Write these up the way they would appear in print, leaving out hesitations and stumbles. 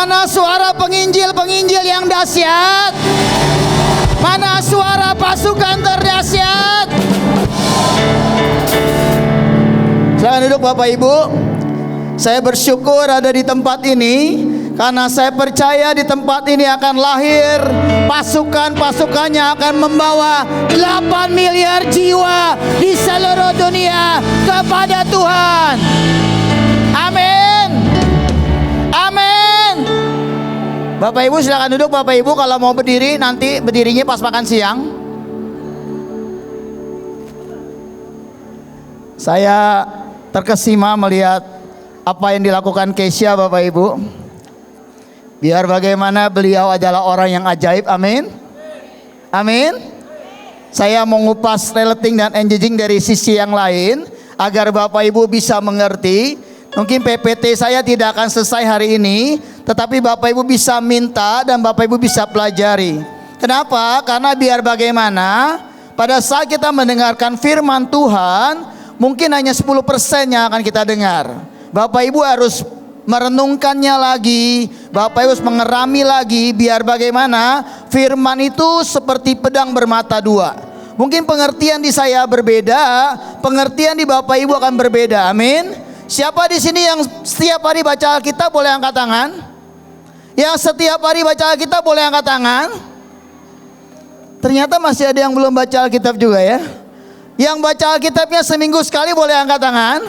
Mana suara penginjil-penginjil yang dahsyat? Mana suara pasukan terdahsyat? Silakan duduk Bapak Ibu. Saya bersyukur ada di tempat ini, karena saya percaya di tempat ini akan lahir pasukan-pasukannya akan membawa 8 miliar jiwa di seluruh dunia kepada Tuhan. Amin. Amin. Bapak Ibu silakan duduk. Bapak Ibu kalau mau berdiri, nanti berdirinya pas makan siang. Saya terkesima melihat apa yang dilakukan Kesia, Bapak Ibu. Biar bagaimana beliau adalah orang yang ajaib. Amin. Amin. Saya mau ngupas relating dan engaging dari sisi yang lain agar Bapak Ibu bisa mengerti. Mungkin PPT saya tidak akan selesai hari ini, tetapi Bapak Ibu bisa minta dan Bapak Ibu bisa pelajari. Kenapa? Karena biar bagaimana pada saat kita mendengarkan firman Tuhan, mungkin hanya 10% yang akan kita dengar. Bapak Ibu harus merenungkannya lagi, Bapak Ibu harus mengerami lagi, biar bagaimana firman itu seperti pedang bermata dua. Mungkin pengertian di saya berbeda, pengertian di Bapak Ibu akan berbeda. Amin. Siapa di sini yang setiap hari baca Alkitab boleh angkat tangan? Yang setiap hari baca Alkitab boleh angkat tangan? Ternyata masih ada yang belum baca Alkitab juga ya. Yang baca Alkitabnya seminggu sekali boleh angkat tangan.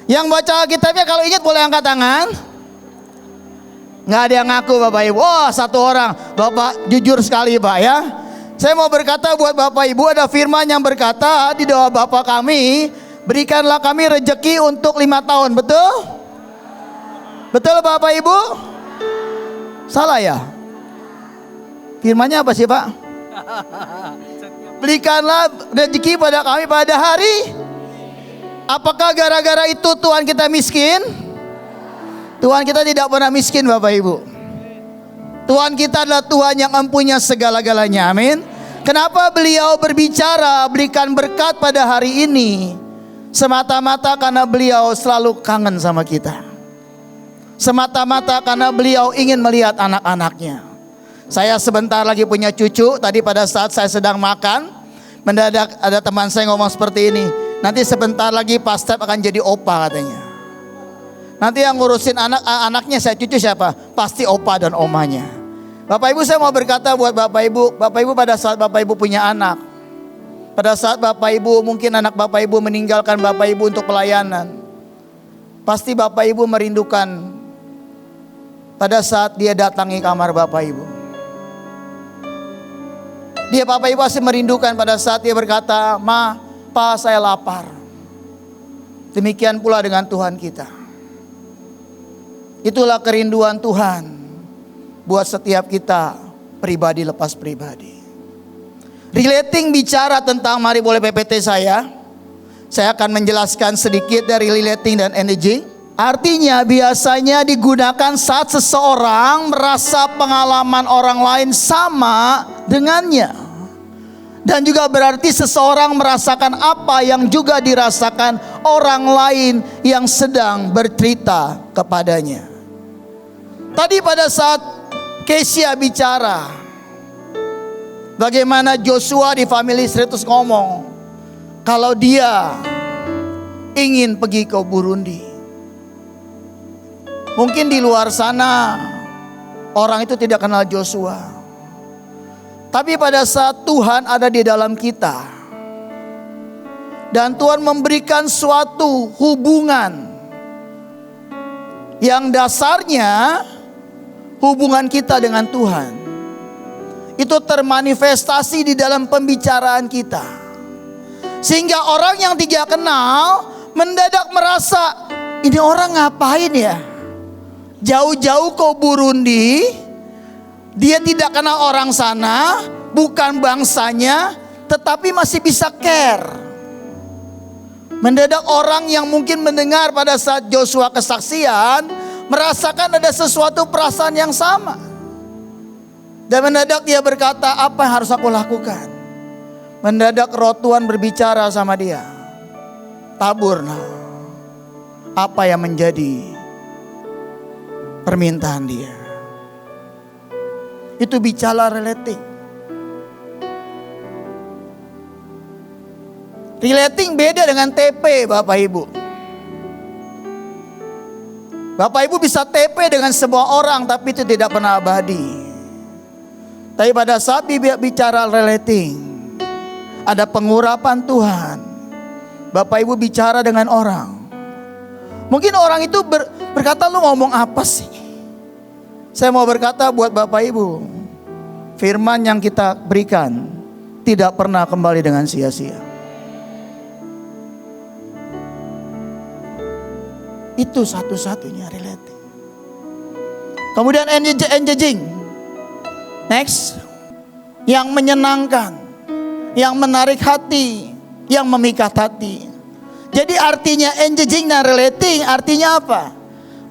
Yang baca Alkitabnya kalau ingat boleh angkat tangan. Nggak ada yang ngaku Bapak Ibu. Wah, satu orang. Bapak jujur sekali Pak ya. Saya mau berkata buat Bapak Ibu, ada firman yang berkata di doa Bapa kami, berikanlah kami rejeki untuk 5 tahun. Betul? Betul Bapak Ibu? Salah ya? Firmannya apa sih Pak? Berikanlah rezeki pada kami pada hari. Apakah gara-gara itu Tuhan kita miskin? Tuhan kita tidak pernah miskin Bapak Ibu. Tuhan kita adalah Tuhan yang mempunyai segala-galanya. Amin. Kenapa beliau berbicara berikan berkat pada hari ini? Semata-mata karena beliau selalu kangen sama kita. Semata-mata karena beliau ingin melihat anak-anaknya. Saya sebentar lagi punya cucu. Tadi pada saat saya sedang makan, mendadak ada teman saya ngomong seperti ini. Nanti sebentar lagi Pastor akan jadi opa katanya. Nanti yang ngurusin anaknya saya cucu siapa? Pasti opa dan omanya. Bapak Ibu saya mau berkata buat Bapak Ibu pada saat Bapak Ibu punya anak. Pada saat Bapak Ibu mungkin anak Bapak Ibu meninggalkan Bapak Ibu untuk pelayanan. Pasti Bapak Ibu merindukan pada saat dia datangi kamar Bapak Ibu. Dia Bapak Ibu pasti merindukan pada saat dia berkata, "Ma, Pa, saya lapar." Demikian pula dengan Tuhan kita. Itulah kerinduan Tuhan buat setiap kita pribadi lepas pribadi. Relating bicara tentang, mari boleh PPT saya akan menjelaskan sedikit dari relating dan engaging. Artinya biasanya digunakan saat seseorang merasa pengalaman orang lain sama dengannya. Dan juga berarti seseorang merasakan apa yang juga dirasakan orang lain yang sedang bercerita kepadanya. Tadi pada saat Kesia bicara, bagaimana Joshua di Family Street ngomong, kalau dia ingin pergi ke Burundi. Mungkin di luar sana orang itu tidak kenal Joshua. Tapi pada saat Tuhan ada di dalam kita dan Tuhan memberikan suatu hubungan yang dasarnya hubungan kita dengan Tuhan itu termanifestasi di dalam pembicaraan kita, sehingga orang yang tidak kenal mendadak merasa, ini orang ngapain ya, jauh-jauh ke Burundi. Dia tidak kenal orang sana, bukan bangsanya, tetapi masih bisa care. Mendadak orang yang mungkin mendengar pada saat Joshua kesaksian, merasakan ada sesuatu perasaan yang sama. Dan mendadak dia berkata, apa yang harus aku lakukan? Mendadak roh Tuhan berbicara sama dia. Taburlah apa yang menjadi permintaan dia. Itu bicara relating. Relating beda dengan TP, Bapak Ibu. Bapak Ibu bisa TP dengan semua orang, tapi itu tidak pernah abadi. Tapi pada saat bicara relating, ada pengurapan Tuhan. Bapak Ibu bicara dengan orang. Mungkin orang itu berkata, lu ngomong apa sih? Saya mau berkata buat Bapak Ibu, firman yang kita berikan tidak pernah kembali dengan sia-sia. Itu satu-satunya relating. Kemudian engaging. Next. Yang menyenangkan, yang menarik hati, yang memikat hati. Jadi artinya engaging dan relating artinya apa?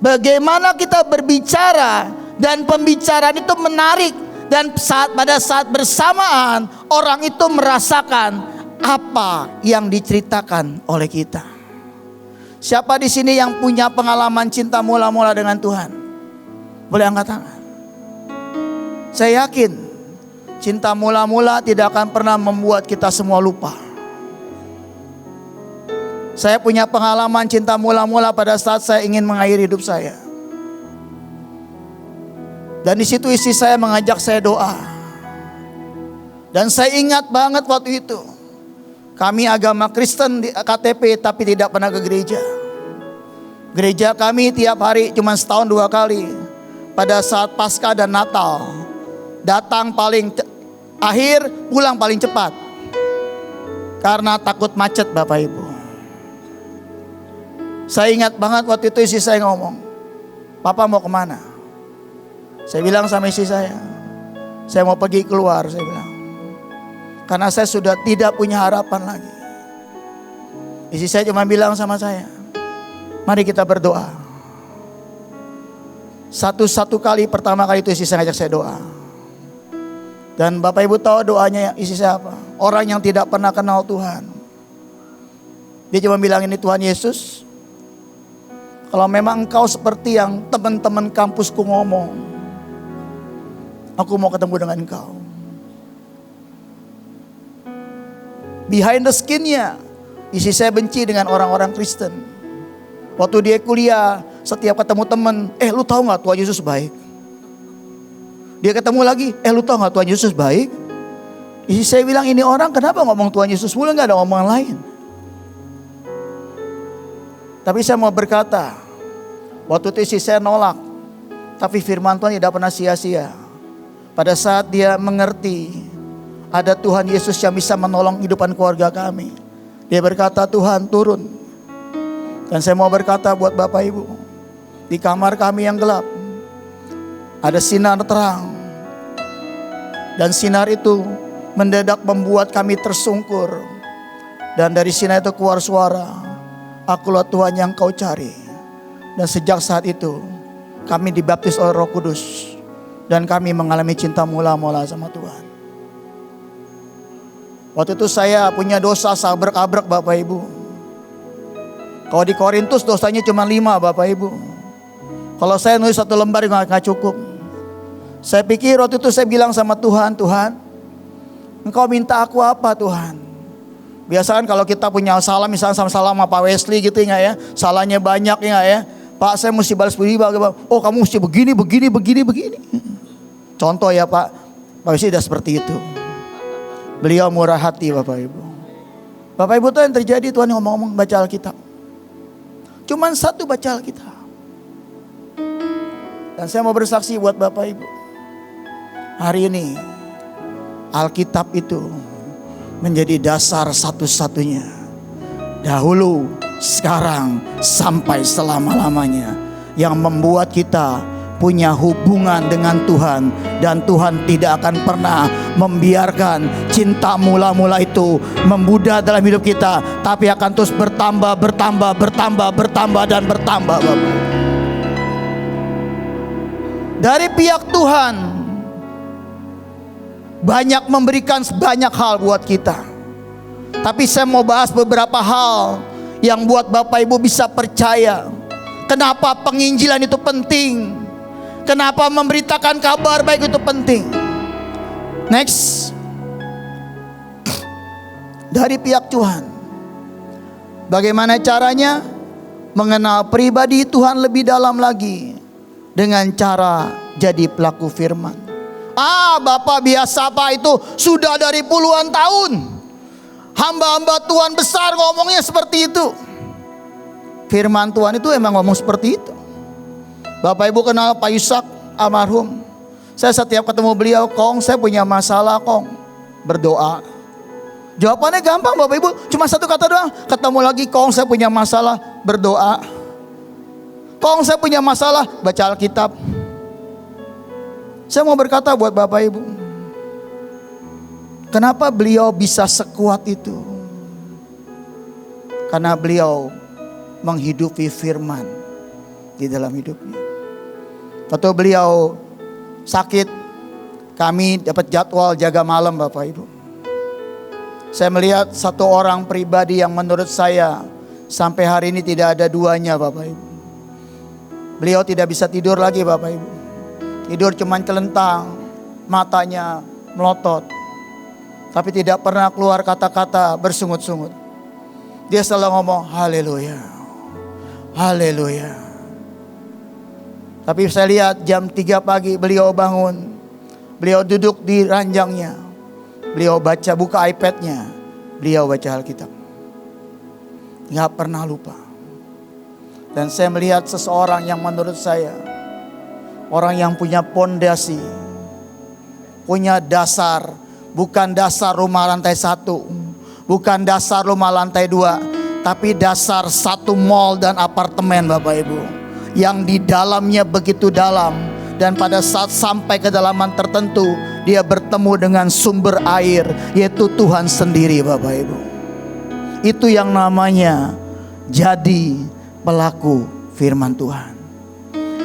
Bagaimana kita berbicara dan pembicaraan itu menarik, dan pada saat bersamaan orang itu merasakan apa yang diceritakan oleh kita. Siapa di sini yang punya pengalaman cinta mula-mula dengan Tuhan? Boleh angkat tangan. Saya yakin cinta mula-mula tidak akan pernah membuat kita semua lupa. Saya punya pengalaman cinta mula-mula pada saat saya ingin mengakhiri hidup saya. Dan di situ istri saya mengajak saya doa. Dan saya ingat banget waktu itu, kami agama Kristen di KTP tapi tidak pernah ke gereja. Gereja kami tiap hari cuma setahun 2 kali. Pada saat Paskah dan Natal. Datang paling akhir, pulang paling cepat. Karena takut macet, Bapak Ibu. Saya ingat banget waktu itu istri saya ngomong, "Papa mau kemana?" Saya bilang sama istri saya mau pergi keluar, saya bilang. Karena saya sudah tidak punya harapan lagi. Istri saya cuma bilang sama saya, "Mari kita berdoa." Satu kali, pertama kali itu istri saya ngajak saya doa. Dan Bapak Ibu tahu doanya istri saya apa? Orang yang tidak pernah kenal Tuhan. Dia cuma bilang ini, "Tuhan Yesus, kalau memang engkau seperti yang teman-teman kampusku ngomong, aku mau ketemu dengan engkau." Behind the skin-nya, istri saya benci dengan orang-orang Kristen. Waktu dia kuliah, setiap ketemu teman, "Lu tahu gak Tuhan Yesus baik?" Dia ketemu lagi, "Lu tahu gak Tuhan Yesus baik?" Istri saya bilang, ini orang kenapa ngomong Tuhan Yesus mulu, gak ada omongan lain. Tapi saya mau berkata, waktu itu istri saya nolak, tapi firman Tuhan tidak pernah sia-sia. Pada saat dia mengerti ada Tuhan Yesus yang bisa menolong kehidupan keluarga kami, dia berkata, "Tuhan turun." Dan saya mau berkata buat Bapak Ibu, di kamar kami yang gelap ada sinar terang. Dan sinar itu mendadak membuat kami tersungkur. Dan dari sinar itu keluar suara, "Akulah Tuhan yang kau cari." Dan sejak saat itu kami dibaptis oleh Roh Kudus. Dan kami mengalami cinta mula-mula sama Tuhan. Waktu itu saya punya dosa sabrek-abrek, Bapak Ibu. Kalau di Korintus dosanya cuma 5, Bapak Ibu. Kalau saya nulis 1 lembar gak cukup. Saya pikir waktu itu saya bilang sama Tuhan, "Tuhan, Engkau minta aku apa Tuhan?" Biasa kan kalau kita punya salah, misalnya sama Pak Wesley gitu ya, salahnya banyak ya. "Pak, saya mesti balas budi." "Oh, kamu mesti begini. Contoh ya Pak Wesley udah seperti itu. Beliau murah hati, Bapak Ibu. Bapak Ibu tuh yang terjadi, Tuhan ngomong-ngomong baca Alkitab. Cuman 1 baca Alkitab. Dan saya mau bersaksi buat Bapak Ibu. Hari ini Alkitab itu menjadi dasar satu-satunya. Dahulu, sekarang, sampai selama-lamanya. Yang membuat kita punya hubungan dengan Tuhan. Dan Tuhan tidak akan pernah membiarkan cinta mula-mula itu membudar dalam hidup kita. Tapi akan terus bertambah dan bertambah, Bapak. Dari pihak Tuhan banyak memberikan banyak hal buat kita. Tapi saya mau bahas beberapa hal yang buat Bapak Ibu bisa percaya. Kenapa penginjilan itu penting? Kenapa memberitakan kabar baik itu penting? Next. Dari pihak Tuhan, bagaimana caranya mengenal pribadi Tuhan lebih dalam lagi? Dengan cara jadi pelaku firman. Bapak biasa Pak, itu sudah dari puluhan tahun hamba-hamba Tuhan besar ngomongnya seperti itu. Firman Tuhan itu emang ngomong seperti itu. Bapak Ibu kenal Pak Yusak almarhum. Saya setiap ketemu beliau, Kong saya punya masalah Kong, berdoa. Jawabannya gampang Bapak Ibu, cuma satu kata doang. Ketemu lagi, Kong saya punya masalah, berdoa. Kong saya punya masalah, baca Alkitab. Saya mau berkata buat Bapak Ibu, kenapa beliau bisa sekuat itu? Karena beliau menghidupi firman di dalam hidupnya. Waktu beliau sakit, kami dapat jadwal jaga malam Bapak Ibu. Saya melihat satu orang pribadi yang menurut saya sampai hari ini tidak ada duanya Bapak Ibu. Beliau tidak bisa tidur lagi Bapak Ibu. Tidur cuman celentang, matanya melotot. Tapi tidak pernah keluar kata-kata bersungut-sungut. Dia selalu ngomong haleluya, haleluya. Tapi saya lihat jam 3 pagi beliau bangun. Beliau duduk di ranjangnya. Beliau buka iPad-nya. Beliau baca Alkitab. Gak pernah lupa. Dan saya melihat seseorang yang menurut saya, orang yang punya pondasi, punya dasar. Bukan dasar rumah lantai 1, bukan dasar rumah lantai 2, tapi dasar satu mall dan apartemen Bapak Ibu. Yang di dalamnya begitu dalam. Dan pada saat sampai kedalaman tertentu, dia bertemu dengan sumber air, yaitu Tuhan sendiri Bapak Ibu. Itu yang namanya jadi pelaku firman Tuhan.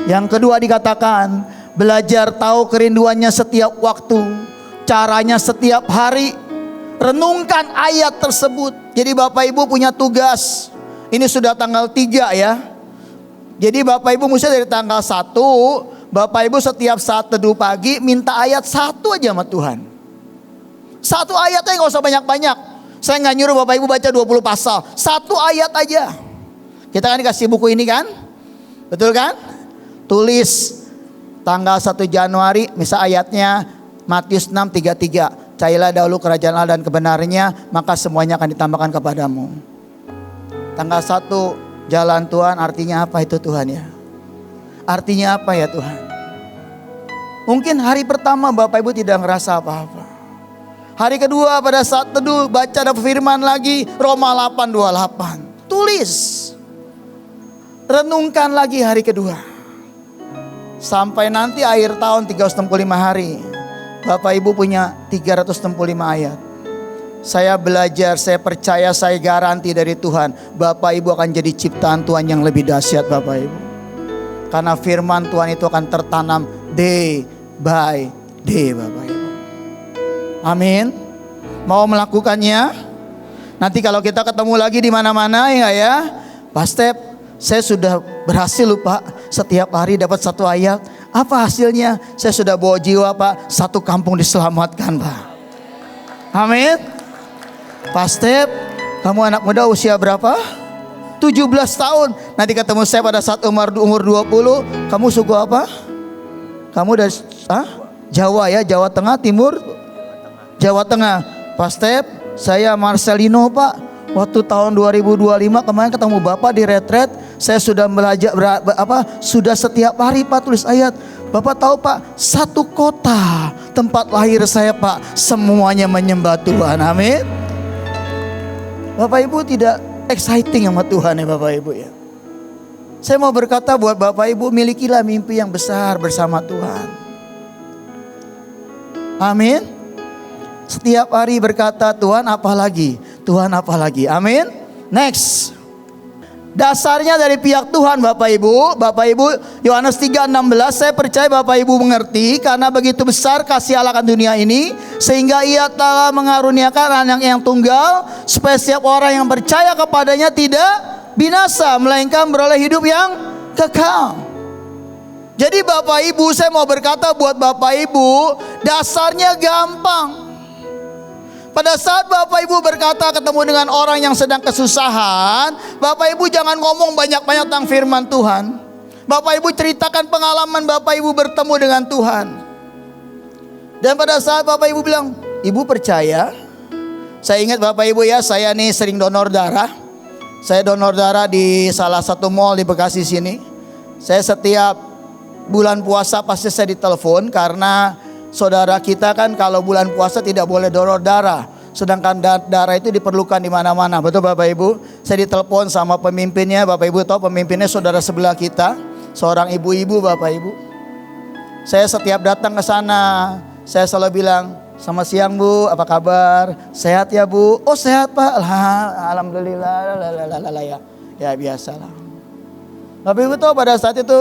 Yang kedua dikatakan, belajar tahu kerinduannya setiap waktu, caranya setiap hari. Renungkan ayat tersebut. Jadi Bapak Ibu punya tugas. Ini sudah tanggal 3 ya. Jadi Bapak Ibu mesti dari tanggal 1, Bapak Ibu setiap saat teduh pagi minta ayat 1 aja sama Tuhan. 1 ayat aja, gak usah banyak-banyak. Saya gak nyuruh Bapak Ibu baca 20 pasal. 1 ayat aja. Kita kan dikasih buku ini kan? Betul kan? Tulis tanggal 1 Januari, misal ayatnya Matius 6:33. Carilah dahulu kerajaan Allah dan kebenarannya, maka semuanya akan ditambahkan kepadamu. Tanggal 1 jalan Tuhan, artinya apa itu Tuhan ya? Artinya apa ya Tuhan? Mungkin hari pertama Bapak Ibu tidak ngerasa apa-apa. Hari kedua pada saat teduh baca dan firman lagi, Roma 8:28. Tulis. Renungkan lagi hari kedua. Sampai nanti akhir tahun 365 hari. Bapak Ibu punya 365 ayat. Saya belajar, saya percaya, saya garanti dari Tuhan, Bapak Ibu akan jadi ciptaan Tuhan yang lebih dahsyat Bapak Ibu. Karena firman Tuhan itu akan tertanam day by day Bapak Ibu. Amin. Mau melakukannya? Nanti kalau kita ketemu lagi di mana-mana ya, Pastor, saya sudah berhasil lupa setiap hari dapat 1 ayat. Apa hasilnya? Saya sudah bawa jiwa Pak, 1 kampung diselamatkan Pak. Amin. Pastor, kamu anak muda usia berapa? 17 tahun. Nanti ketemu saya pada saat umur 20. Kamu suku apa? Kamu dari Jawa ya, Jawa Tengah, Timur? Jawa Tengah. Pastor, saya Marcelino Pak. Waktu tahun 2025 kemarin ketemu Bapak di retret, saya sudah belajar sudah setiap hari Pak tulis ayat. Bapak tahu Pak, 1 kota tempat lahir saya Pak, semuanya menyembah Tuhan. Amin. Bapak Ibu tidak exciting sama Tuhan ya Bapak Ibu ya. Saya mau berkata buat Bapak Ibu, milikilah mimpi yang besar bersama Tuhan. Amin. Setiap hari berkata, Tuhan apa lagi? Tuhan apa lagi? Amin. Next. Dasarnya dari pihak Tuhan Bapak Ibu. Bapak Ibu, Yohanes 3:16, saya percaya Bapak Ibu mengerti. Karena begitu besar kasih Allah akan dunia ini, sehingga Ia telah mengaruniakan anak yang tunggal, supaya setiap orang yang percaya kepadanya tidak binasa, melainkan beroleh hidup yang kekal. Jadi Bapak Ibu, saya mau berkata buat Bapak Ibu, dasarnya gampang. Pada saat Bapak Ibu berkata ketemu dengan orang yang sedang kesusahan, Bapak Ibu jangan ngomong banyak-banyak tentang firman Tuhan. Bapak Ibu ceritakan pengalaman Bapak Ibu bertemu dengan Tuhan. Dan pada saat Bapak Ibu bilang, Ibu percaya? Saya ingat Bapak Ibu ya, saya nih sering donor darah. Saya donor darah di salah satu mall di Bekasi sini. Saya setiap bulan puasa pasti saya ditelepon, karena saudara kita kan kalau bulan puasa tidak boleh donor darah. Sedangkan darah itu diperlukan di mana-mana. Betul Bapak Ibu? Saya ditelepon sama pemimpinnya. Bapak Ibu tahu pemimpinnya saudara sebelah kita, seorang ibu-ibu Bapak Ibu. Saya setiap datang ke sana, saya selalu bilang, "Selamat siang Bu, apa kabar? Sehat ya Bu?" "Oh sehat Pak." "Alhamdulillah." Ya. Ya biasalah. Bapak Ibu tahu pada saat itu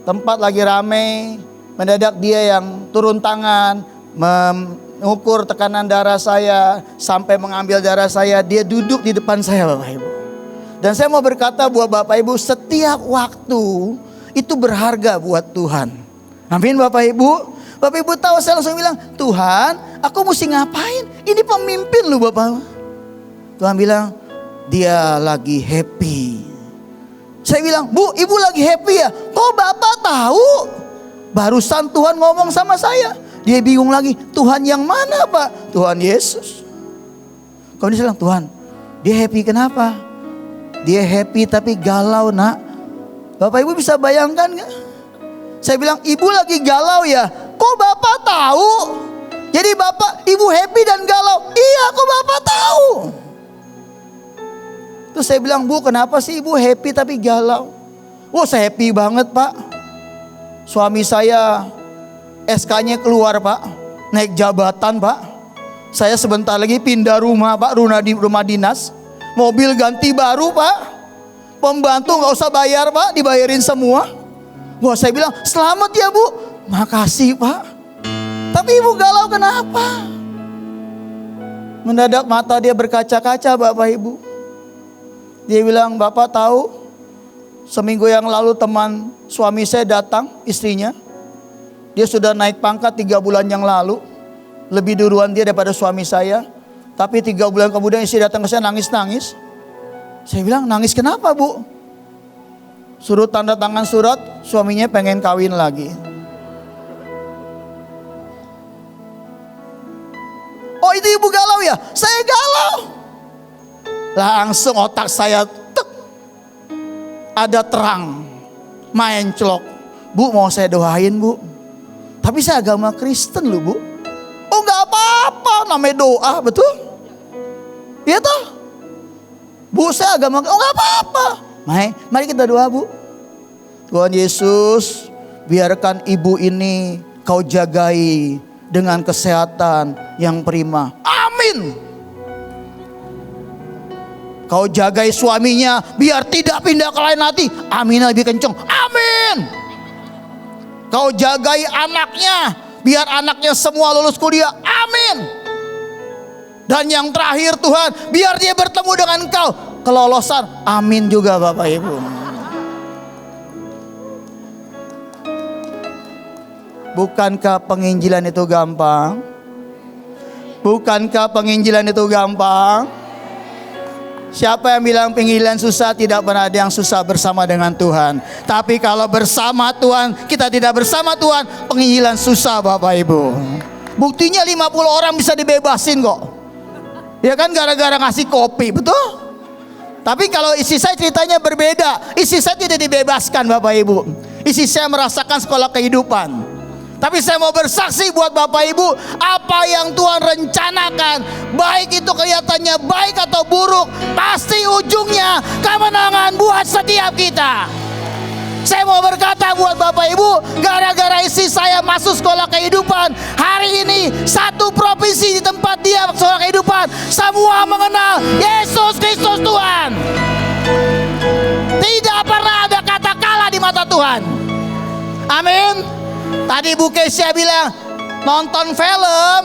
tempat lagi ramai, mendadak dia yang turun tangan mengukur tekanan darah saya sampai mengambil darah saya. Dia duduk di depan saya Bapak Ibu. Dan saya mau berkata buat Bapak Ibu, setiap waktu itu berharga buat Tuhan. Amin Bapak Ibu. Bapak Ibu tahu, saya langsung bilang, "Tuhan, aku mesti ngapain? Ini pemimpin lu Bapak." Tuhan bilang, "Dia lagi happy." Saya bilang, "Bu, Ibu lagi happy ya? Kok Bapak tahu?" Barusan Tuhan ngomong sama saya. Dia bingung lagi, "Tuhan yang mana Pak?" "Tuhan Yesus." Kemudian dia bilang, "Tuhan, dia happy kenapa?" "Dia happy tapi galau Nak." Bapak Ibu bisa bayangkan gak? Saya bilang, "Ibu lagi galau ya? Kok Bapak tahu?" Jadi Bapak, Ibu happy dan galau. "Iya, kok Bapak tahu?" Terus saya bilang, "Bu, kenapa sih Ibu happy tapi galau?" "Oh, saya happy banget Pak. Suami saya SK-nya keluar Pak. Naik jabatan Pak. Saya sebentar lagi pindah rumah Pak, rumah dinas. Mobil ganti baru Pak. Pembantu gak usah bayar Pak, dibayarin semua." Wah, saya bilang, "Selamat ya Bu." "Makasih Pak." Tapi Ibu galau kenapa? Mendadak mata dia berkaca-kaca Bapak Ibu. Dia bilang, "Bapak tahu, seminggu yang lalu teman suami saya datang, istrinya. Dia sudah naik pangkat 3 bulan yang lalu. Lebih duluan dia daripada suami saya. Tapi 3 bulan kemudian istri datang ke saya nangis-nangis." Saya bilang, "Nangis kenapa Bu?" Suruh tanda tangan surat, suaminya pengen kawin lagi. "Oh, itu Ibu galau ya?" "Saya galau." Langsung otak saya ada terang, main celok. "Bu, mau saya doain Bu. Tapi saya agama Kristen loh Bu." "Oh gak apa-apa, namanya doa." "Betul? Iya toh? Bu, saya agama." "Oh gak apa-apa. Mari kita doa Bu." "Tuhan Yesus, biarkan ibu ini Kau jagai dengan kesehatan yang prima. Amin. Kau jagai suaminya biar tidak pindah ke lain hati. Amin lebih kenceng. Amin. Kau jagai anaknya biar anaknya semua lulus kuliah. Amin. Dan yang terakhir Tuhan, biar dia bertemu dengan Kau kelolosan. Amin juga Bapak Ibu. Bukankah penginjilan itu gampang? Bukankah penginjilan itu gampang? Siapa yang bilang penginjilan susah? Tidak pernah ada yang susah bersama dengan Tuhan. Tapi kalau bersama Tuhan, kita tidak bersama Tuhan, penginjilan susah Bapak Ibu. Buktinya 50 orang bisa dibebasin kok. Ya kan, gara-gara ngasih kopi, betul? Tapi kalau istri saya ceritanya berbeda. Istri saya tidak dibebaskan Bapak Ibu. Istri saya merasakan sekolah kehidupan. Tapi saya mau bersaksi buat Bapak Ibu, apa yang Tuhan rencanakan, baik itu kelihatannya baik atau buruk, pasti ujungnya kemenangan buat setiap kita. Saya mau berkata buat Bapak Ibu, gara-gara istri saya masuk sekolah kehidupan, hari ini satu provinsi di tempat dia sekolah kehidupan, semua mengenal Yesus Kristus Tuhan. Tidak pernah ada kata kalah di mata Tuhan. Amin. Tadi Bu Kesia bilang, nonton film,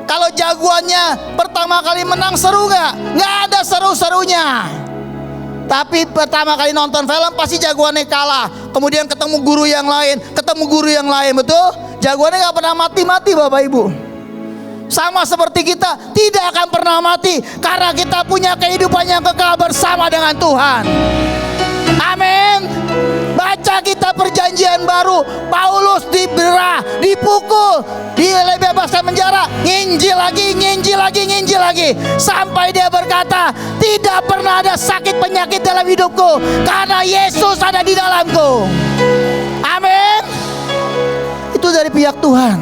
kalau jagoannya pertama kali menang seru gak? Gak ada seru-serunya. Tapi pertama kali nonton film pasti jagoannya kalah. Kemudian ketemu guru yang lain, betul? Jagoannya gak pernah mati-mati Bapak Ibu. Sama seperti kita, tidak akan pernah mati karena kita punya kehidupan yang kekal bersama dengan Tuhan. Amin. Baca kita perjanjian baru, Paulus diberah, dipukul, dibebaskan penjara, nginjil lagi, sampai dia berkata, tidak pernah ada sakit penyakit dalam hidupku karena Yesus ada di dalamku. Amin. Itu dari pihak Tuhan.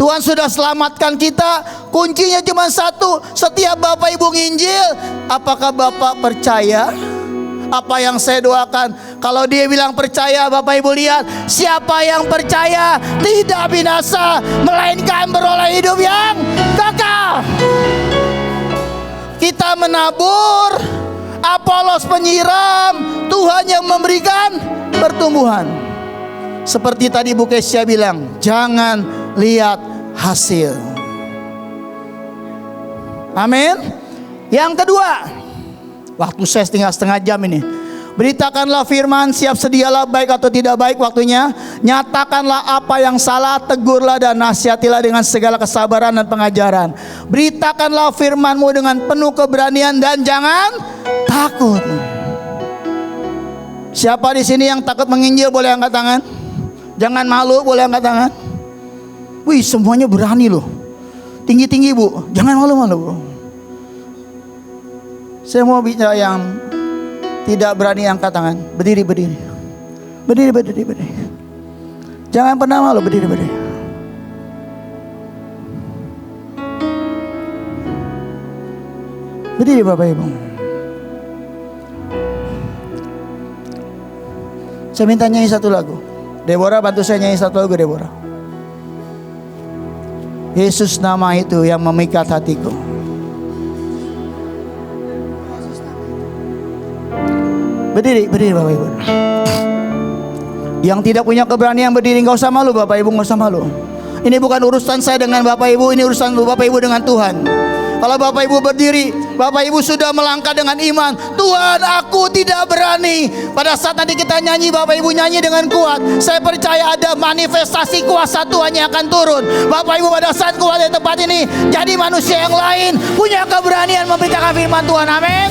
Tuhan sudah selamatkan kita. Kuncinya cuma satu. Setiap Bapak Ibu nginjil, apakah Bapak percaya apa yang saya doakan? Kalau dia bilang percaya, Bapak Ibu lihat, siapa yang percaya tidak binasa, melainkan beroleh hidup yang kekal. Kita menabur, Apolos penyiram, Tuhan yang memberikan pertumbuhan. Seperti tadi Bu Kesia bilang, jangan lihat hasil. Amin. Yang kedua, waktu saya tinggal setengah jam ini. Beritakanlah firman, siap sedialah baik atau tidak baik waktunya. Nyatakanlah apa yang salah, tegurlah dan nasihatilah dengan segala kesabaran dan pengajaran. Beritakanlah firman-Mu dengan penuh keberanian dan jangan takut. Siapa di sini yang takut menginjil boleh angkat tangan? Jangan malu, boleh angkat tangan. Wih, semuanya berani loh. Tinggi-tinggi Bu, jangan malu-malu Bu. Saya mau bicara yang tidak berani angkat tangan. Berdiri. Jangan pernah malu, berdiri. Berdiri Bapak Ibu. Saya minta nyanyi satu lagu. Deborah, bantu saya nyanyi satu lagu, Deborah. Yesus nama itu yang memikat hatiku. Berdiri Bapak Ibu. Yang tidak punya keberanian berdiri, nggak usah malu Bapak Ibu, nggak usah malu. Ini bukan urusan saya dengan Bapak Ibu, ini urusan Bapak Ibu dengan Tuhan. Kalau Bapak Ibu berdiri, Bapak Ibu sudah melangkah dengan iman. Tuhan, aku tidak berani. Pada saat nanti kita nyanyi, Bapak Ibu nyanyi dengan kuat. Saya percaya ada manifestasi kuasa Tuhan yang akan turun. Bapak Ibu pada saat keluar dari tempat ini, jadi manusia yang lain, punya keberanian memberitakan firman Tuhan. Amin.